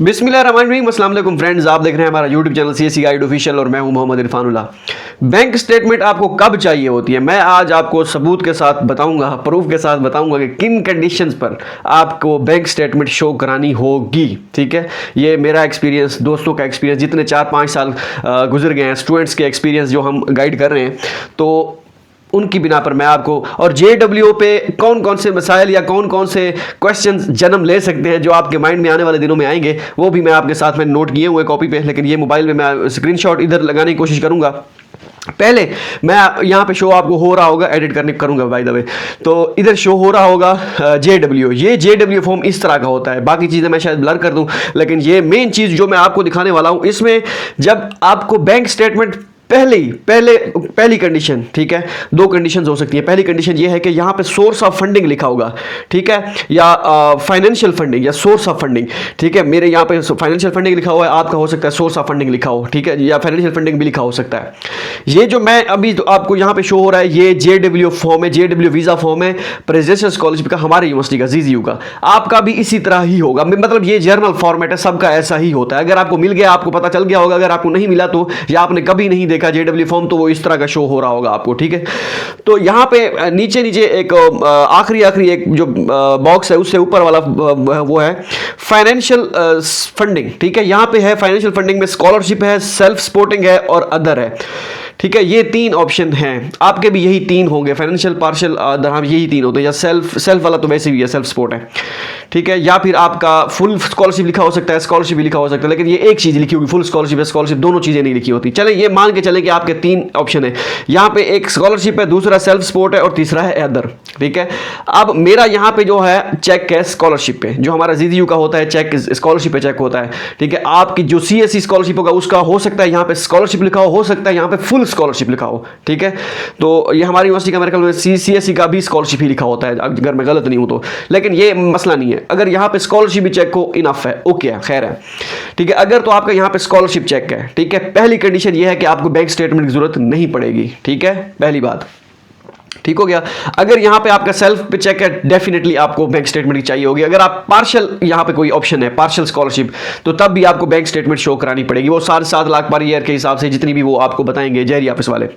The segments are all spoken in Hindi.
बिस्मिल्लाहिर्रहमानिर्रहीम, अस्सलाम वालेकुम फ्रेंड्स। आप देख रहे हैं हमारा YouTube channel CSC guide official और मैं हूं मोहम्मद इरफानुल्लाह। बैंक स्टेटमेंट आपको कब चाहिए होती है, मैं आज आपको सबूत के साथ बताऊंगा, प्रूफ के साथ बताऊंगा कि किन कंडीशंस पर आपको बैंक स्टेटमेंट शो करानी होगी। ठीक है, ये मेरा एक्सपीरियंस, दोस्तों का एक्सपीरियंस, जितने 4-5 साल गुजर गए हैं, स्टूडेंट्स के एक्सपीरियंस जो हम गाइड कर रहे हैं, तो उनकी बिना पर मैं आपको, और JW पे कौन कौन से मसाइल या कौन कौन से क्वेश्चंस जन्म ले सकते हैं जो आपके माइंड में आने वाले दिनों में आएंगे, वो भी मैं आपके साथ में नोट किए हुए कॉपी पे, लेकिन ये मोबाइल में मैं स्क्रीनशॉट इधर लगाने की कोशिश करूंगा। पहले मैं यहाँ पे शो आपको हो रहा होगा, एडिट करने करूंगा बाय द वे, तो इधर शो हो रहा होगा JW। ये JW फॉर्म इस तरह का होता है, बाकी चीज़ें मैं शायद ब्लर कर दूं, लेकिन ये मेन चीज़ जो मैं आपको दिखाने वाला हूं, इसमें जब आपको बैंक स्टेटमेंट पहली कंडीशन, ठीक है, दो कंडीशंस हो सकती है। पहली कंडीशन ये है कि यहाँ पे सोर्स ऑफ फंडिंग लिखा होगा, ठीक है, या फाइनेंशियल फंडिंग या सोर्स ऑफ फंडिंग। ठीक है, मेरे यहाँ पे फाइनेंशियल फंडिंग लिखा हुआ है, आपका हो सकता है सोर्स ऑफ फंडिंग लिखा हो, ठीक है, या फाइनेंशियल फंडिंग भी लिखा हो सकता है। ये जो मैं अभी तो आपको यहाँ पे शो हो रहा है, ये JW फॉर्म है, JW वीज़ा फॉर्म है प्रेसिडेंशियल स्कॉलरशिप का, हमारे यूनिवर्सिटी का, ZZU का। आपका भी इसी तरह ही होगा, मतलब ये जर्नल फॉर्मेट है, सबका ऐसा ही होता है। अगर आपको मिल गया, आपको पता चल गया होगा, अगर आपको नहीं मिला तो, या आपने कभी नहीं देखा JW फॉर्म, तो वो इस तरह का शो हो रहा होगा आपको। ठीक है, तो यहां पे नीचे एक आखिरी एक जो बॉक्स है, उससे ऊपर वाला वो है फाइनेंशियल फंडिंग। ठीक है, यहां पे है फाइनेंशियल फंडिंग में स्कॉलरशिप है, सेल्फ सपोर्टिंग है और अदर है। ठीक है, ये 3 ऑप्शन हैं, आपके भी यही 3 होंगे, फाइनेंशियल, पार्शियल, अदर, हम यही 3 होते हैं, या सेल्फ वाला तो वैसे भी है, सेल्फ सपोर्ट है। ठीक है, या फिर आपका फुल स्कॉलरशिप लिखा हो सकता है, स्कॉलरशिप भी लिखा हो सकता है, लेकिन ये एक चीज़ लिखी होगी, फुल स्कॉलरशिप है, स्कॉलरशिप, दोनों चीज़ें नहीं लिखी होती। चले ये मान के चले कि आपके 3 ऑप्शन है, यहाँ पे एक स्कॉलरशिप है, दूसरा सेल्फ सपोर्ट है और तीसरा है अदर। ठीक है, अब मेरा यहाँ पे जो है चेक है स्कॉलरशिप पे, जो हमारा ZZU का होता है चेक, स्कॉलरशिप पे चेक होता है। ठीक है, आपकी जो CSE स्कॉलरशिप होगा उसका हो सकता है यहाँ पे स्कॉलरशिप लिखा हो सकता है यहाँ पे फुल स्कॉलरशिप लिखा हो। ठीक है, तो ये हमारी यूनिवर्सिटी का मेरे ख्याल में CSE का भी स्कॉलरशिप ही लिखा होता है, अगर मैं गलत नहीं हूं तो, लेकिन ये मसला नहीं है। अगर यहाँ पे स्कॉलरशिप भी चेक हो, इनफ है, ओके है, खैर है। ठीक है, अगर तो आपका यहाँ पे स्कॉलरशिप चेक है, ठीक है, पहली कंडीशन ये है कि आपको बैंक स्टेटमेंट की जरूरत नहीं पड़ेगी। ठीक है, पहली बात, ठीक हो गया। अगर यहां पे आपका सेल्फ पे चेक है, डेफिनेटली आपको बैंक स्टेटमेंट की चाहिए होगी। अगर आप पार्शियल, यहां पे कोई ऑप्शन है पार्शियल स्कॉलरशिप, तो तब भी आपको बैंक स्टेटमेंट शो करानी पड़ेगी, वो 7.5 लाख पर ईयर के हिसाब से, जितनी भी वो आपको बताएंगे जहरी ऑफिस वाले।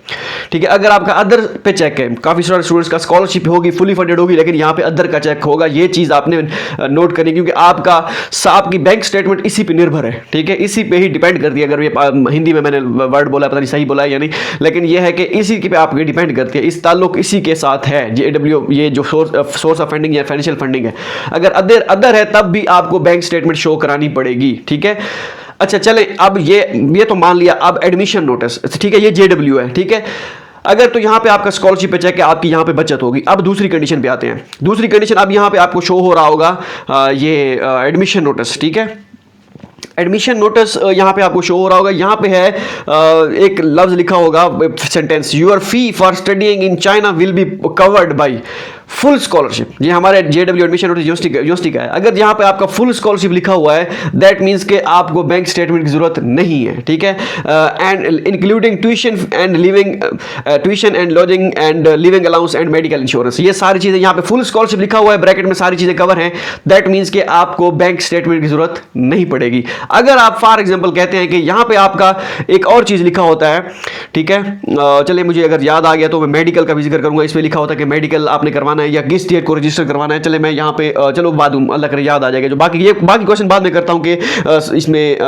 ठीक है, अगर आपका अदर पे चेक है, काफी सारे स्टूडेंट्स का स्कॉलरशिप होगी, फुली फंडेड होगी, लेकिन यहां पे अदर का चेक होगा, ये चीज आपने नोट करनी, क्योंकि आपकी बैंक स्टेटमेंट इसी पे निर्भर है। ठीक है, इसी पे ही डिपेंड करती है। अगर ये हिंदी में मैंने वर्ड बोला, पता नहीं सही बोला है या नहीं, लेकिन ये है कि इसी पे आपकी डिपेंड करती है, इस ताल्लुक इसी के साथ है। JW ये जो सोर्स ऑफ फंडिंग या फाइनेंशियल फंडिंग है, अगर अदर है तब भी आपको बैंक स्टेटमेंट शो करानी पड़ेगी। ठीक है, अच्छा चले, अब ये तो मान लिया। अब एडमिशन नोटिस, ठीक है, ये JW है। ठीक है, अगर तो यहां पे आपका स्कॉलरशिप पे चेक है, आपकी यहां पे बचत होगी। अब दूसरी कंडीशन पे आते हैं। दूसरी कंडीशन, अब यहां पे आपको शो हो रहा होगा ये एडमिशन नोटिस। ठीक है, एडमिशन नोटिस यहाँ पे आपको शो हो रहा होगा, यहाँ पे है एक लफ्ज लिखा होगा, sentence, your fee for studying in China will be covered by full scholarship. ये हमारे JW एडमिशन नोटिस यूनिवर्सिटी का है। अगर यहाँ पे आपका फुल स्कॉलरशिप लिखा हुआ है, दैट मीन्स कि आपको बैंक स्टेटमेंट की जरूरत नहीं है। ठीक है, and including tuition and lodging and living allowance and medical insurance, ये सारी चीजें यहाँ पे फुल स्कॉलरशिप लिखा हुआ है, ब्रैकेट में सारी चीजें कवर हैं, दैट मीन्स कि आपको बैंक स्टेटमेंट की जरूरत नहीं पड़ेगी। अगर आप फॉर एग्जाम्पल कहते हैं कि यहाँ पे आपका एक और चीज लिखा होता है, ठीक है, चलिए मुझे अगर याद आ गया तो मैं मेडिकल का भी जिक्र करूंगा। इसमें लिखा होता है कि मेडिकल आपने करवाना है या किस डेट को रजिस्टर करवाना है। चले मैं यहाँ पे चलो बाद अल्लाह करे याद आ जाएगा, जो बाकी क्वेश्चन बाद में करता हूँ कि इसमें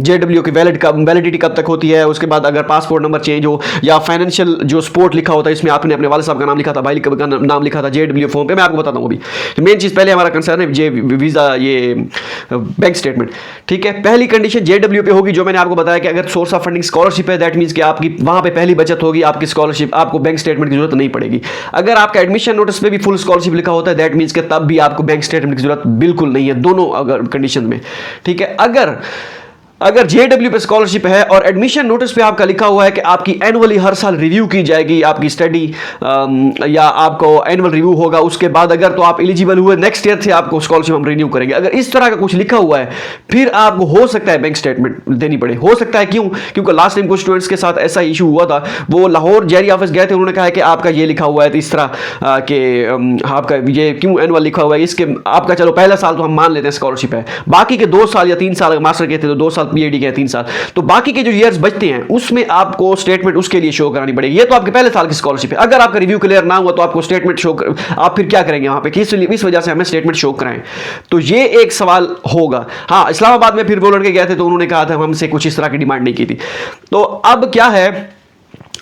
JW की वैलिडिटी कब तक होती है, उसके बाद अगर पासपोर्ट नंबर चेंज हो, या फाइनेंशियल जो सपोर्ट लिखा होता है, इसमें आपने अपने वाले साहब का नाम लिखा था, भाई का नाम लिखा था JW फॉर्म पे, मैं आपको बताता हूँ। अभी मेन चीज पहले हमारा कंसर्न है वीजा, ये बैंक स्टेटमेंट। ठीक है, पहली कंडीशन JW पे होगी, जो मैंने आपको बताया कि अगर सोर्स ऑफ फंडिंग स्कॉलरशिप है, दैट मींस कि आपकी वहां पे पहली बचत होगी, आपकी स्कॉलरशिप, आपको बैंक स्टेटमेंट की जरूरत नहीं पड़ेगी। अगर आपका एडमिशन नोटिस पे भी फुल स्कॉलरशिप लिखा होता है, दैट मींस कि तब भी आपको बैंक स्टेटमेंट की जरूरत बिल्कुल नहीं है, दोनों अगर कंडीशन में। ठीक है, अगर अगर जेडब्ल्यू पे स्कॉलरशिप है और एडमिशन नोटिस पे आपका लिखा हुआ है कि आपकी एनुअली हर साल रिव्यू की जाएगी आपकी स्टडी, या आपको एनुअल रिव्यू होगा, उसके बाद अगर तो आप एलिजिबल हुए नेक्स्ट ईयर से आपको स्कॉलरशिप हम रिन्यू करेंगे, अगर इस तरह का कुछ लिखा हुआ है फिर आपको हो सकता है बैंक स्टेटमेंट देनी पड़े। हो सकता है क्यों? क्योंकि लास्ट टाइम कुछ स्टूडेंट्स के साथ ऐसा इशू हुआ था, वो लाहौर जेरी ऑफिस गए थे, उन्होंने कहा कि आपका ये लिखा हुआ है इस तरह कि आपका ये क्यों एनुअल लिखा हुआ है, इसके आपका चलो पहला साल तो हम मान लेते हैं स्कॉलरशिप है, बाकी के 2 साल या 3 साल मास्टर के थे तो 2 साल, पीएचडी के 3 साल, तो बाकी के जो ईयर्स बचते हैं उसमें आपको स्टेटमेंट उसके लिए शो करानी पड़ेगी। ये तो आपके पहले साल की स्कॉलरशिप है, अगर आपका रिव्यू क्लियर ना हुआ तो आपको स्टेटमेंट शो आप फिर क्या करेंगे वहां पे, किस वजह से हमें स्टेटमेंट शो कराएं, तो ये एक सवाल होगा। हाँ, इस्लामाबाद में फिर वो लड़के गए थे तो उन्होंने कहा था हमसे कुछ इस तरह की डिमांड नहीं की थी। तो अब क्या है,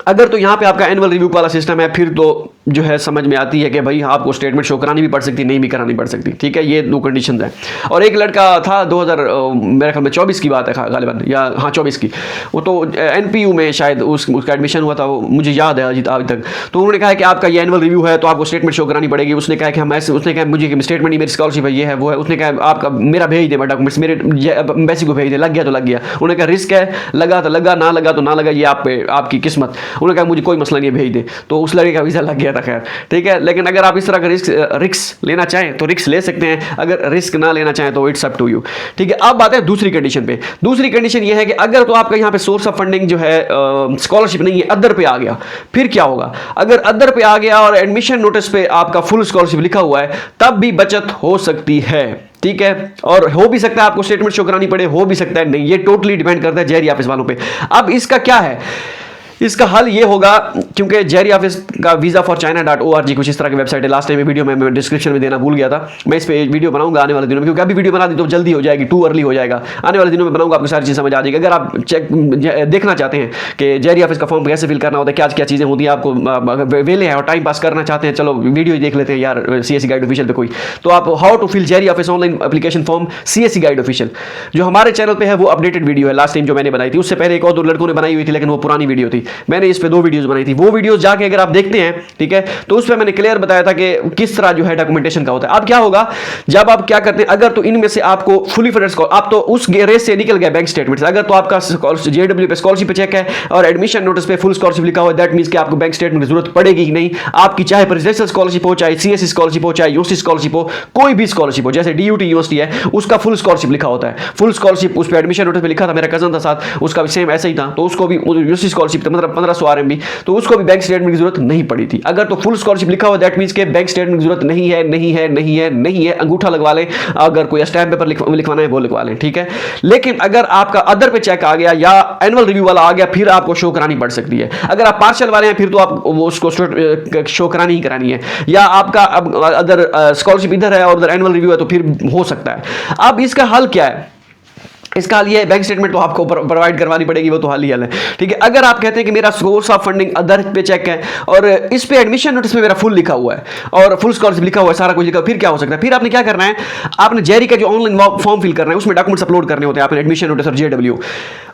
अगर तो यहाँ पे आपका एनुअल रिव्यू वाला सिस्टम है फिर तो जो है समझ में आती है कि भाई आपको स्टेटमेंट शो करानी भी पड़ सकती, नहीं भी करानी पड़ सकती, ठीक है, ये 2 कंडीशन है। और एक लड़का था 2000 मेरे ख्याल में 24 की बात है गालिबन, या हाँ 24 की, वो तो एनपीयू में शायद उसका एडमिशन हुआ था, वो मुझे याद है अभी तक। तो उन्होंने कहा कि आपका ये एनुअल रिव्यू है तो आपको स्टेटमेंट शो करानी पड़ेगी। उसने कहा कि हम ऐसे, उसने कहा मुझे स्टेटमेंट नहीं, मेरी स्कॉलरशिप है, ये है वो है। उसने कहा आपका मेरा भेज दे डॉक्यूमेंट्स, मेरे एम्बेसी को भेज दे, लग गया तो लग गया। उन्होंने कहा रिस्क है, लगा तो लगा, ना लगा तो ना लगा, ये आपकी किस्मत। उन्होंने कहा मुझे कोई मसला नहीं है, भेज दे। तो उस लड़के का वीज़ा लग गया था, खैर ठीक है। लेकिन अगर आप इस तरह का रिस्क लेना चाहें तो रिस्क ले सकते हैं, अगर रिस्क ना लेना चाहें तो इट्स अप टू यू, ठीक है। अब बात है दूसरी कंडीशन पे। दूसरी कंडीशन ये है कि अगर तो आपका यहाँ पे सोर्स ऑफ फंडिंग जो है स्कॉलरशिप नहीं है, अदर पे आ गया, फिर क्या होगा? अगर अदर पे आ गया और एडमिशन नोटिस पे आपका फुल स्कॉलरशिप लिखा हुआ है तब भी बचत हो सकती है, ठीक है। और हो भी सकता है आपको स्टेटमेंट शो करानी पड़े, हो भी सकता है नहीं, ये टोटली डिपेंड करता है जेरी ऑफिस वालों पे। अब इसका क्या है? इसका हल ये होगा, क्योंकि जेरी ऑफिस का वीज़ा फॉर चाइना.org कुछ इस तरह की वेबसाइट है। लास्ट टाइम वीडियो में मैं डिस्क्रिप्शन में देना भूल गया था, मैं इस पे वीडियो बनाऊंगा आने वाले दिनों में, क्योंकि अभी वीडियो बना दी तो जल्दी हो जाएगी, टू अर्ली हो जाएगा। आने वाले दिनों में बनाऊंगा, आपको सारी चीज़ समझ आ जाएगी। अगर आप देखना चाहते हैं कि जेरी ऑफिस का फॉर्म कैसे फिल करना होता है, क्या क्या चीज़ें होती हैं, आपको वेले हैं और टाइम पास करना चाहते हैं, चलो वीडियो देख लेते हैं यार CSE गाइड ऑफिशियल पे कोई, तो आप हाउ टू फिल जेरी office online application form CSE guide official जो हमारे चैनल पे है, वो अपडेटेड वीडियो है। लास्ट टाइम जो मैंने बनाई थी, उससे पहले एक और 2 लड़कों ने बनाई हुई थी, लेकिन वो पुरानी वीडियो थी। मैंने इस पे 2 वीडियोस बनाई थी, वो वीडियोस जाके अगर आप देखते हैं, ठीक है, तो उस पे मैंने क्लियर बताया था कि किस तरह जो है डॉक्यूमेंटेशन का होता है। अब क्या होगा जब आप क्या करते हैं, अगर तो इनमें से आपको फुली फंडेड, आप तो उस रेस से निकल गए बैंक स्टेटमेंट से, अगर तो आपका जेडब्ल्यू पे स्कॉलरशिप चेक है और एडमिशन नोटिस पे फुल स्कॉलरशिप लिखा हुआ है, दैट मींस कि आपको बैंक स्टेटमेंट की जरूरत पड़ेगी ही नहीं। आपकी चाहे प्रेसिडेंशियल स्कॉलरशिप हो, चाहे CSE स्कॉलरशिप हो, चाहे यूनिवर्सिटी स्कॉलरशिप हो, कोई भी स्कॉलरशिप हो, जैसे DUT यूनिवर्सिटी है उसका फुल स्कॉलरशिप लिखा होता है, फुल स्कॉलरशिप उस पे एडमिशन नोटिस पे लिखा था, मेरा कजन था साथ, उसका भी सेम ऐसा ही था, तो उसको भी यूनिवर्सिटी स्कॉलरशिप था, मतलब 1500 RMB, तो उसको भी बैंक स्टेटमेंट की जरूरत नहीं पड़ी थी। अगर तो फुल स्कॉलरशिप लिखा हुआ दैट मींस के बैंक स्टेटमेंट की जरूरत नहीं है, नहीं है, नहीं है, नहीं है, अंगूठा लगवा लें, अगर कोई स्टैम्प पेपर लिखवाना है वो लिखवा लें, ठीक है। लेकिन अगर आपका अदर पे चेक आ गया या एनुअल रिव्यू वाला आ गया, फिर आपको शो करानी पड़ सकती है। अगर आप पार्शियल वाले हैं फिर तो आप उसको शो करानी ही करानी है, या आपका अदर स्कॉलरशिप इधर है और उधर एनुअल रिव्यू है तो फिर हो सकता है। अब इसका हल क्या है? इसका हल ये है, बैंक स्टेटमेंट तो आपको प्रोवाइड करवानी पड़ेगी, वो तो हल ही हल है, ठीक है। अगर आप कहते हैं कि मेरा सोर्स ऑफ फंडिंग अदर पे चेक है और इस पे एडमिशन नोटिस में मेरा फुल लिखा हुआ है और फुल स्कॉलरशिप लिखा हुआ है, सारा कुछ लिखा हुआ है, फिर क्या हो सकता है? फिर आपने क्या करना है, आपने जेरी का जो ऑनलाइन फॉर्म फिल करना है, उसमें डॉक्यूमेंट्स अपलोड करने होते हैं, आपने एडमिशन नोटिस और जेडब्ल्यू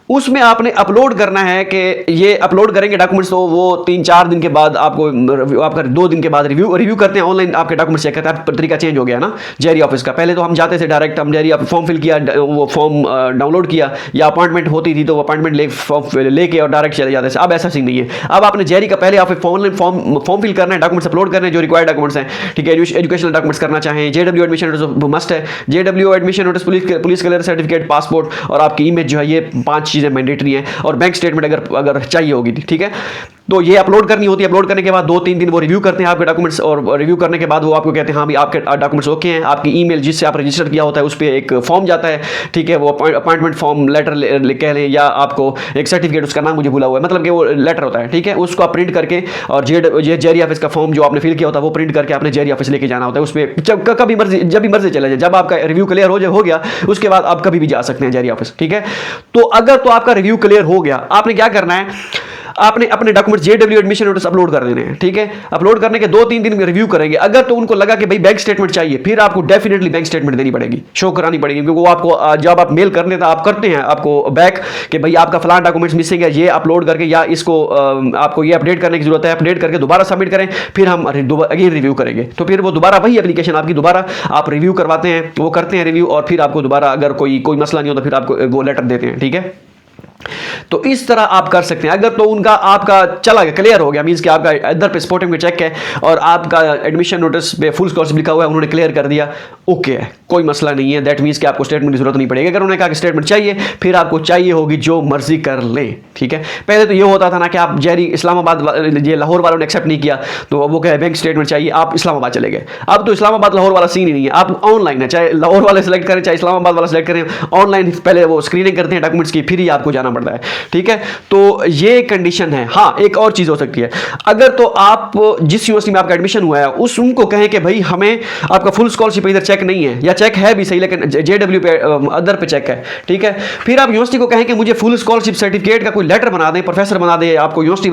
उसमें आपने अपलोड करना है कि ये अपलोड करेंगे डॉक्यूमेंट्स, तो वो 3-4 दिन के बाद आपको, आपका 2 दिन के बाद रिव्यू करते हैं ऑनलाइन, आपके डॉक्यूमेंट्स चेक करते हैं। तरीका चेंज हो गया ना जेरी ऑफिस का, पहले तो हम जाते थे डायरेक्ट, हम जेरी फॉर्म फिल किया, वो फॉर्म डाउनलोड किया, या अपॉइंटमेंट होती थी तो वो अपॉइंटमेंट लेके और डायरेक्ट चले जाते थे। अब ऐसा सीन नहीं है, अब आपने जेरी का पहले आप ऑनलाइन फॉर्म फिल करना है, डॉक्यूमेंट्स अपलोड करने हैं जो रिक्वायर्ड डॉक्यूमेंट्स हैं, ठीक है। एजुकेशनल डॉक्यूमेंट्स करना चाहें, जेडब्ल्यू एडमिशन नोटिस मस्ट है, JW admission notice, police clear certificate, passport और आपकी इमेज जो है, ये 5 चीज़ें मैंडेटरी हैं, और बैंक स्टेटमेंट अगर चाहिए होगी, ठीक है। तो ये अपलोड करनी होती है। अपलोड करने के बाद 2-3 दिन वो रिव्यू करते हैं आपके डॉक्यूमेंट्स, और रिव्यू करने के बाद वो आपको कहते हैं हाँ भी आपके डॉक्यूमेंट्स ओके हैं। आपकी ईमेल जिससे आप रजिस्टर किया होता है उस पर एक फॉर्म जाता है, ठीक है, वो अपॉइंटमेंट फॉर्म लेटर कह लें, या आपको एक सर्टिफिकेट, उसका नाम मुझे भूला हुआ है, मतलब कि वो लेटर होता है, ठीक है, उसको आप प्रिंट करके, और जेरी ऑफिस का फॉर्म जो आपने फिल किया होता है वो प्रिंट करके आपने जेरी ऑफिस लेके जाना होता है। उस पर कभी मर्जी, जब भी मर्जी चले जाए, जब आपका रिव्यू क्लियर हो गया उसके बाद आप कभी भी जा सकते हैं जेरी ऑफिस, ठीक है। तो अगर तो आपका रिव्यू क्लियर हो गया, आपने क्या करना है, आपने अपने document JW admission notice upload कर देने हैं, ठीक है। अपलोड करने के 2-3 दिन में रिव्यू करेंगे। अगर तो उनको लगा कि भाई बैंक स्टेटमेंट चाहिए, फिर आपको डेफिनेटली बैंक स्टेटमेंट देनी पड़ेगी, शो करानी पड़ेगी, क्योंकि वो आपको जब आप मेल करने था आप करते हैं आपको बैक कि भाई आपका फलाना डॉक्यूमेंट्स मिसिंग है, ये अपलोड करके या इसको आपको ये अपडेट करने की जरूरत है, अपडेट करके दोबारा सबमिट करें, फिर हम अगेन रिव्यू करेंगे। तो फिर वो दोबारा वही एप्लीकेशन आपकी दोबारा आप रिव्यू करवाते हैं, वो करते हैं रिव्यू, और फिर आपको दोबारा अगर कोई मसला नहीं हो तो फिर आपको वो लेटर देते हैं, ठीक है। तो इस तरह आप कर सकते हैं। अगर तो उनका आपका चला गया, क्लियर हो गया, मींस कि आपका इधर पे स्पोर्टिंग में चेक है और आपका एडमिशन नोटिस पे फुल स्कॉलरशिप लिखा हुआ है, उन्होंने क्लियर कर दिया, ओके है, कोई मसला नहीं है। दैट मींस कि आपको स्टेटमेंट की जरूरत नहीं पड़ेगी। अगर उन्होंने कहा कि स्टेटमेंट चाहिए, फिर आपको चाहिए होगी, जो मर्जी कर लें, ठीक है। पहले तो ये होता था ना कि आप जहरी इस्लामाबाद ये लाहौर वालों ने एक्सेप्ट नहीं किया, तो वो कहे बैंक स्टेटमेंट चाहिए, आप इस्लामाबाद चले गए। अब तो इस्लामाबाद लाहौर वाला सीन ही नहीं है, आप ऑनलाइन है, चाहे लाहौर वाले सेलेक्ट करें चाहे इस्लामाबाद वाला सेलेक्ट करें, ऑनलाइन पहले वो स्क्रीनिंग करते हैं डॉक्यूमेंट्स की, फिर ही आपको जाना पड़ता है, ठीक है। तो ये कंडीशन है। हाँ, एक और चीज हो सकती है, अगर तो आप जिस यूनिवर्सिटी में आपका एडमिशन हुआ है उनको कहें कि भाई हमें आपका फुल स्कॉलरशिप इधर चेक नहीं है, या चेक है भी सही लेकिन जेडब्ल्यू पे अदर पे चेक है, ठीक है। फिर आप यूनिवर्सिटी को कहें कि मुझे फुल स्कॉलरशिप सर्टिफिकेट का कोई लेटर बना दें, प्रोफेसर बना दे, आपको यूनिवर्सिटी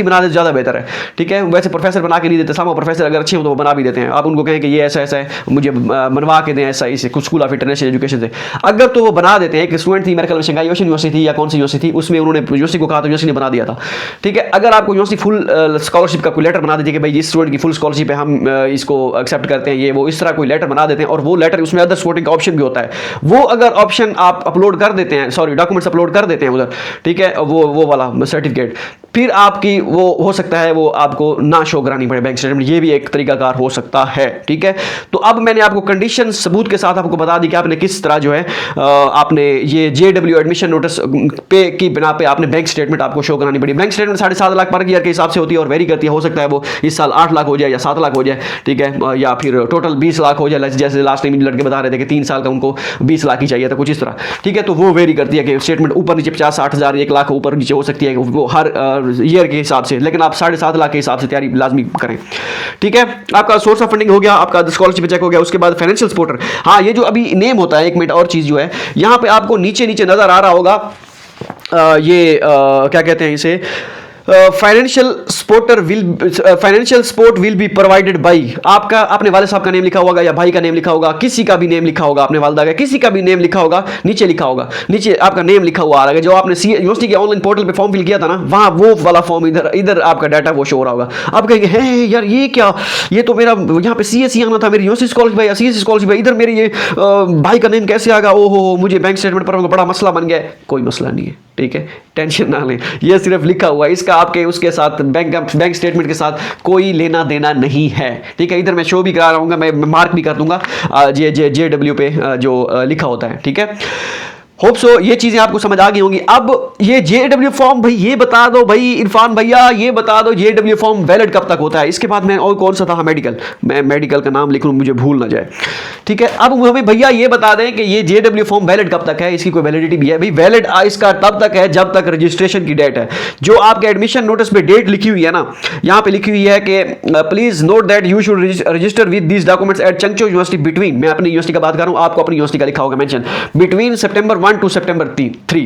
बना दे, ज्यादा बेहतर है, ठीक है। वैसे प्रोफेसर बना के नहीं देते, सामा प्रोफेसर अगर अच्छे हो तो वो बना भी देते हैं। आप उनको कहें कि ये ऐसा ऐसा है, मुझे बनवा के दें ऐसा, इसे कुछ स्कूल ऑफ इंटरनेशनल एजुकेशन से, अगर तो वो बना देते हैं। एक स्टूडेंट थी मेरे ख्याल में शंघाई ओशन यूनिवर्सिटी थी या कौन सी यूनिवर्सिटी थी, उसमें उन्होंने यूनिवर्सिटी को कहा तो यूनिवर्सिटी ने बना दिया था, ठीक है। अगर आपको यूनिवर्सिटी फुल स्कॉलरशिप का कोई लेटर बना देती है कि भाई इस स्टूडेंट की फुल स्कॉलरशिप है, हम इसको एक्सेप्ट करते हैं, ये वो इस तरह कोई लेटर बना देते हैं, और वो लेटर उसमें अदर सपोर्टिंग का ऑप्शन भी होता है, वो अगर ऑप्शन आप अपलोड कर देते हैं, सॉरी डॉक्यूमेंट्स अपलोड कर देते हैं उधर, ठीक है, वो वाला सर्टिफिकेट, फिर आपकी वो हो सकता है वो आपको ना शो करानी पड़े बैंक स्टेटमेंट, ये भी एक तरीकाकार हो सकता है, ठीक है। तो अब मैंने आपको कंडीशन सबूत के साथ आपको बता दी कि आपने किस तरह जो है आपने ये जेडब्ल्यू एडमिशन नोटिस पे की बिना पे आपने बैंक स्टेटमेंट आपको शो करानी पड़ी। Bank statement 7.5 lakh per year के हिसाब से होती है और वेरी करती है, हो सकता है वो इस साल 8 लाख हो जाए या 7 लाख हो जाए, ठीक है, या फिर टोटल 20 लाख हो जाए, जैसे लास्ट टाइम लड़के बता रहे थे कि 3 साल का उनको 20 लाख ही चाहिए था, कुछ इस तरह, ठीक है। तो वो वेरी करती है कि स्टेटमेंट ऊपर नीचे 50-60 हज़ार 1 लाख ऊपर नीचे हो सकती है, वो हर ईयर के हिसाब से, लेकिन आप 7.5 लाख के हिसाब से तैयारी लाजमी करें, ठीक है। आपका सोर्स ऑफ फंडिंग हो गया, आपका स्कॉलरशिप चेक हो गया, उसके बाद फाइनेंशियल सपोर्टर। हाँ, ये जो अभी नेम होता है, 1 मिनट और चीज जो है यहां पे आपको नीचे नीचे नजर आ रहा होगा, क्या कहते हैं इसे, financial support will be provided by, आपका अपने वाले साहब का नेम लिखा होगा या भाई का नेम लिखा होगा, किसी का भी नेम लिखा होगा, अपने वालदा का किसी का भी नेम लिखा होगा, नीचे लिखा होगा, नीचे आपका नेम लिखा हुआ आ रहा है। जो आपने यूनिवर्सिटी के ऑनलाइन पोर्टल पे फॉर्म फिल किया था ना, वहां वो वाला फॉर्म इधर आपका डाटा वो शो हो रहा होगा। आप कहेंगे है यार ये क्या, ये तो मेरा यहाँ पे सीएससी आना था, मेरी यूनिवर्सिटी स्कॉलरशिप है या सीएससी स्कॉलरशिप है, इधर मेरे ये भाई का नेम कैसे आ गया, ओहो मुझे बैंक स्टेटमेंट पर बड़ा मसला बन गया। कोई मसला नहीं है, ठीक है, टेंशन ना लें, ये सिर्फ लिखा हुआ है, इसका आपके उसके साथ बैंक स्टेटमेंट के साथ कोई लेना देना नहीं है, ठीक है। इधर मैं शो भी करा रहा हूँ, मैं मार्क भी कर दूंगा जेडब्ल्यू पे जो लिखा होता है, ठीक है। होप सो ये चीजें आपको समझ आ गई होंगी। अब ये जेडब्ल्यू फॉर्म भाई ये बता दो भाई इरफान भैया, ये बता दो जेडब्ल्यू फॉर्म वैलिड कब तक होता है। इसके बाद मैं और कौन सा था, मेडिकल, मैं मेडिकल का नाम लिख लूं मुझे भूल ना जाए, ठीक है। अब हमें भैया ये बता दें कि ये जेडब्ल्यू फॉर्म वैलिड कब तक है, इसकी कोई वैलिडिटी भी है भाई। वैलिड इसका तब तक है जब तक रजिस्ट्रेशन की डेट है। जो आपके एडमिशन नोटिस पे डेट लिखी हुई है ना, यहाँ पे लिखी हुई है कि please note that you should register with these documents at Changzhou university between, मैं अपनी यूनिवर्सिटी का बात कर रहा हूँ, आपको अपनी यूनिवर्सिटी का लिखा होगा mention, between September 1 to September 3।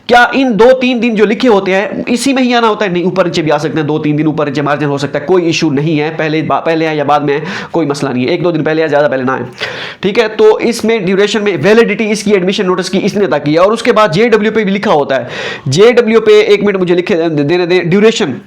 क्या इन 2-3 दिन जो लिखे होते हैं इसी में ही आना होता है? नहीं, ऊपर नीचे भी आ सकते हैं, 2-3 दिन ऊपर नीचे मार्जिन हो सकता है, कोई इशू नहीं है। पहले आए या बाद में कोई मसला नहीं है, 1-2 दिन पहले या ज्यादा पहले ना आए, ठीक है। तो इसमें ड्यूरेशन में वैलिडिटी इसकी एडमिशन नोटिस की इसने तक की है। और उसके बाद जेडब्ल्यू पे भी लिखा होता है, जेडब्ल्यू पे 1 मिनट मुझे लिखे देने दें, ड्यूरेशन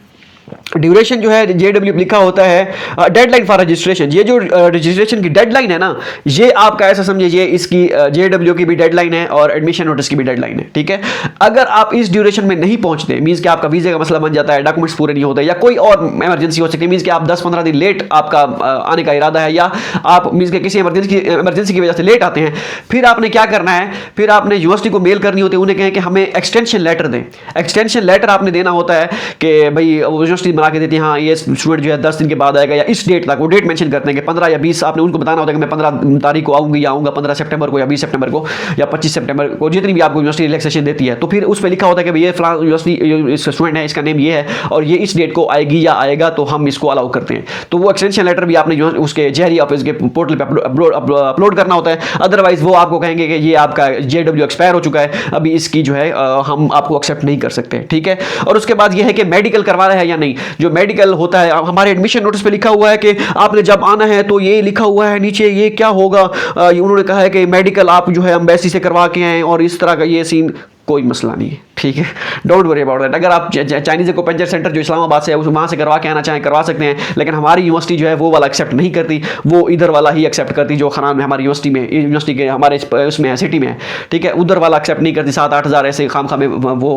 जो है जेडब्ल्यू लिखा होता है डेडलाइन फॉर रजिस्ट्रेशन। ये जो रजिस्ट्रेशन की डेडलाइन है ना, ये आपका ऐसा समझिए इसकी जेडब्ल्यू की भी डेडलाइन है और एडमिशन नोटिस की भी डेडलाइन है, ठीक है। अगर आप इस ड्यूरेशन में नहीं पहुंचते, मींस कि आपका वीजे का मसला बन जाता है, डॉक्यूमेंट्स पूरे नहीं होते, या कोई और इमरजेंसी हो सकती है, मींस कि आप 10-15 दिन लेट आपका आने का इरादा है, या आप मींस कि किसी इमरजेंसी की वजह से लेट आते हैं, फिर आपने क्या करना है, फिर आपने यूनिवर्सिटी को मेल करनी होती है, उन्हें कहें कि हमें एक्सटेंशन लेटर दें। एक्सटेंशन लेटर आपने देना होता है कि भाई यूनिवर्सिटी तारीख बना के देती है, हाँ ये स्टूडेंट जो है 10 दिन के बाद आएगा या इस डेट तक, वो डेट मेंशन करते हैं कि 15 या 20, आपने उनको बताना होता है कि मैं 15 तारीख को आऊँगी या आऊँगा 15 सितंबर को या 20 सितंबर को या 25 सितंबर को, जितनी भी आपको यूनिवर्सिटी रिलैक्सेशन देती है। तो फिर उस पर लिखा होता है कि ये फलां यूनिवर्सिटी स्टूडेंट है, इसका नेम ये है और ये इस डेट को आएगी या आएगा, तो हम इसको अलाउ करते हैं। तो वो एक्सटेंशन लेटर भी आपने उसके जेआरई ऑफिस के पोर्टल पे अपलोड करना होता है, अदरवाइज वो आपको कहेंगे कि ये आपका जेडब्ल्यू एक्सपायर हो चुका है, अभी इसकी जो है हम आपको एक्सेप्ट नहीं कर सकते, ठीक है। और उसके बाद ये है कि मेडिकल करवाना है या नहीं। जो मेडिकल होता है, हमारे एडमिशन नोटिस पे लिखा हुआ है कि आपने जब आना है तो ये लिखा हुआ है नीचे, ये क्या होगा, उन्होंने कहा है कि मेडिकल आप जो है एम्बेसी से करवा के आए और इस तरह का ये सीन, कोई मसला नहीं है, ठीक है, डोंट वरी अबाउट दैट। अगर आप चाइनीज एक्यूपंक्चर सेंटर जो इस्लामाबाद से है वहाँ से करवा के आना चाहें करवा सकते हैं, लेकिन हमारी यूनिवर्सिटी जो है वो वाला एक्सेप्ट नहीं करती, वो इधर वाला ही एक्सेप्ट करती जो खरान में हमारी यूनिवर्सिटी के हमारे उसमें है, सिटी में है, ठीक है, उधर वाला एक्सेप्ट नहीं करती। 7-8 हज़ार ऐसे खाम खामे वो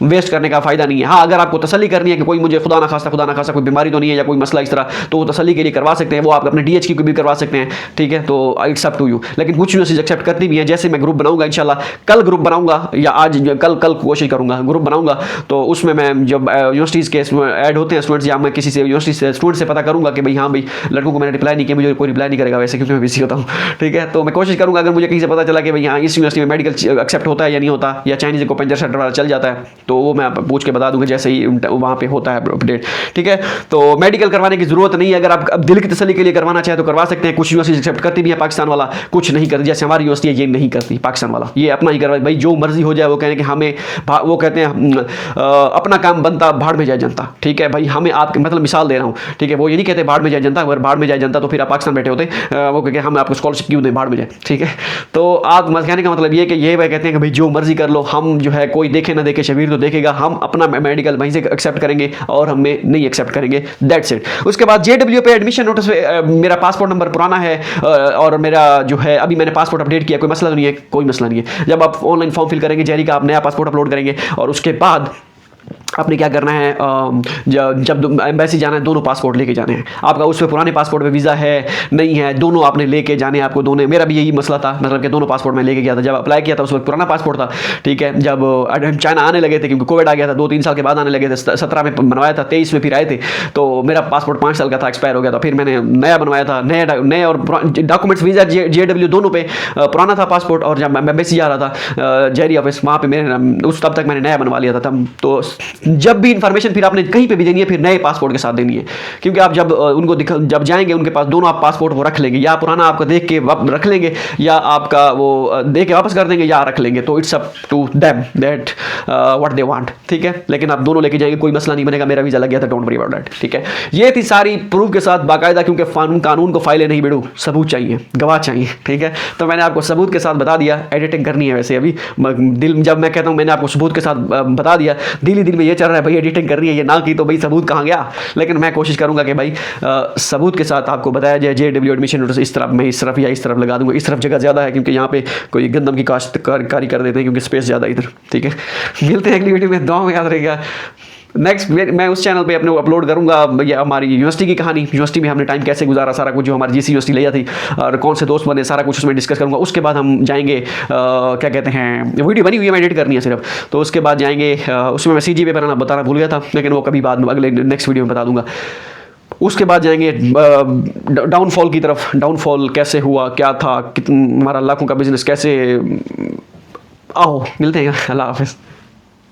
वेस्ट करने का फ़ायदा नहीं है। हाँ, अगर आपको तसल्ली करनी है कि कोई मुझे खुदा ना खास्ता कोई बीमारी तो नहीं है या कोई मसला इस तरह, तो वो तसल्ली के लिए करवा सकते हैं, वो आप अपने DH की भी करवा सकते हैं, ठीक है, तो इट्स अप टू यू। लेकिन कुछ यूनिवर्सिटी एक्सेप्ट करती भी हैं। जैसे मैं ग्रुप बनाऊंगा इंशाल्लाह, कल ग्रुप बनाऊंगा या आज कल कोशिश करूंगा ग्रुप बनाऊंगा, तो उसमें मैं जब यूनिवर्सिटीज़ के ऐड होते हैं स्टूडेंट्स, या मैं किसी से यूनिवर्सिटी से स्टूडेंट से पता करूंगा कि भाई हाँ भाई लड़कों को मैंने रिप्लाई नहीं किया, मुझे कोई रिप्लाई नहीं करेगा वैसे, क्योंकि मैं बिजी होता हूँ, ठीक है। तो मैं कोशिश करूंगा अगर मुझे कहीं से पता चला कि भाई हाँ इस यूनिवर्सिटी में मेडिकल एक्सेप्ट होता है या नहीं होता, या चाइनीज को पंचर सेंटर वाला चल जाता है, तो वो मैं पूछ के बता दूंगा जैसे ही वहाँ पे होता है अपडेट, ठीक है। तो मेडिकल करवाने की जरूरत नहीं है। अगर आप अब दिल की तसल्ली के लिए करवाना चाहे तो करवा सकते हैं। कुछ यूनिवर्सिटी एक्सेप्ट करती भी है, पाकिस्तान वाला कुछ नहीं करती, जैसे हमारी यूनिवर्सिटी ये नहीं करती, पाकिस्तान वाला ये अपना ही करवा, भाई जो मर्जी हो जाए, वो कहने कि हमें, वो कहते हैं अपना काम बनता भाड़ में जाए जनता, ठीक है भाई, हमें आपके मतलब मिसाल दे रहा हूँ, ठीक है, वो ये नहीं कहते भाड़ में जाए जनता, अगर भाड़ में जाए जनता तो फिर आप पाकिस्तान बैठे होते, वो कहते हैं हम आपको स्कॉलरशिप क्यों दें, भाड़ में जाए, ठीक है। तो आप कहने का मतलब ये कि ये वह कहते हैं कि भाई जो मर्जी कर लो, हम जो है कोई देखे ना देखे, शबीर तो देखेगा, हम अपना मेडिकल वहीं से एक्सेप्ट करेंगे और हमें नहीं एक्सेप्ट करेंगे, दैट्स इट। उसके बाद JW पे एडमिशन नोटिस पे मेरा पासपोर्ट नंबर पुराना है और मेरा जो है अभी मैंने पासपोर्ट अपडेट किया, कोई मसला नहीं है, कोई मसला नहीं है। जब आप ऑनलाइन फॉर्म फिल करेंगे जेआरई का, आप नया पासपोर्ट अपलोड करेंगे और उसके बाद आपने क्या करना है, जब एम्बेसी जाना है दोनों पासपोर्ट लेके जाने हैं। आपका उस पर पुराने पासपोर्ट पे वीज़ा है नहीं है, दोनों आपने लेके जाने हैं आपको दोनों। मेरा भी यही मसला था, मतलब कि दोनों पासपोर्ट मैं लेके गया था। जब अप्लाई किया था उस वक्त पुराना पासपोर्ट था, ठीक है। जब चाइना आने लगे थे, क्योंकि कोविड आ गया था, 2-3 साल के बाद आने लगे थे, 17 में बनवाया था, 23 में फिर आए थे, तो मेरा पासपोर्ट 5 साल का था, एक्सपायर हो गया था। फिर मैंने नया बनवाया था, नए और डॉक्यूमेंट्स, वीज़ा JW दोनों पे पुराना था पासपोर्ट। और जब मैं एम्बेसी जा रहा था जेआरई ऑफिस, वहाँ पे मेरे उस तब तक मैंने नया बनवा लिया था तब। तो जब भी इन्फॉर्मेशन फिर आपने कहीं पे भी देनी है, फिर नए पासपोर्ट के साथ देनी है, क्योंकि आप जब उनको जब जाएंगे उनके पास, दोनों आप पासपोर्ट वो रख लेंगे, या पुराना आपका देख के रख लेंगे, या आपका वो दे के वापस कर देंगे, या रख लेंगे। तो it's up to them that what they want, ठीक है। लेकिन आप दोनों लेके जाएंगे, कोई मसला नहीं बनेगा। मेरा वीज़ा लग गया था, डोंट वरी अबाउट दैट, ठीक है। ये थी सारी प्रूफ के साथ बाकायदा, क्योंकि कानून को फाइलें नहीं बिड़ू, सबूत चाहिए, गवाह चाहिए, ठीक है। तो मैंने आपको सबूत के साथ बता दिया। एडिटिंग करनी है वैसे अभी दिल, जब मैं कहता हूँ मैंने आपको सबूत के साथ बता दिया, दिल में ये चल रहा है भाई एडिटिंग करनी है, ये ना की तो भाई सबूत कहाँ गया। लेकिन मैं कोशिश करूंगा कि भाई सबूत के साथ आपको बताया जाए। JW एडमिशन नोटिस इस तरफ, मैं इस तरफ या इस तरफ लगा दूंगा। इस तरफ जगह ज़्यादा है क्योंकि यहाँ पे कोई गंदम की काश्तकारी कर देते हैं, क्योंकि स्पेस ज़्यादा इधर, ठीक है। मिलते हैं अगली वीडियो में, दुआ में याद रहेगा। नेक्स्ट मैं उस चैनल पे अपने अपलोड करूंगा ये हमारी यूनिवर्सिटी की कहानी, यूनिवर्सिटी में हमने टाइम कैसे गुजारा, सारा कुछ, जो हमारी GC यूनिवर्सिटी लिया थी और कौन से दोस्त बने, सारा कुछ उसमें डिस्कस करूंगा। उसके बाद हम जाएंगे, क्या कहते हैं, वीडियो बनी हुई है, मैं एडिट करनी है सिर्फ। तो उसके बाद जाएंगे, उसमें मैं CGPA बताना भूल गया था, लेकिन वो कभी बाद में अगले नेक्स्ट वीडियो में बता दूंगा। उसके बाद जाएंगे डाउनफॉल की तरफ, डाउनफॉल कैसे हुआ, क्या था, हमारा लाखों का बिजनेस कैसे। आओ मिलते हैं, अल्लाह हाफिज़।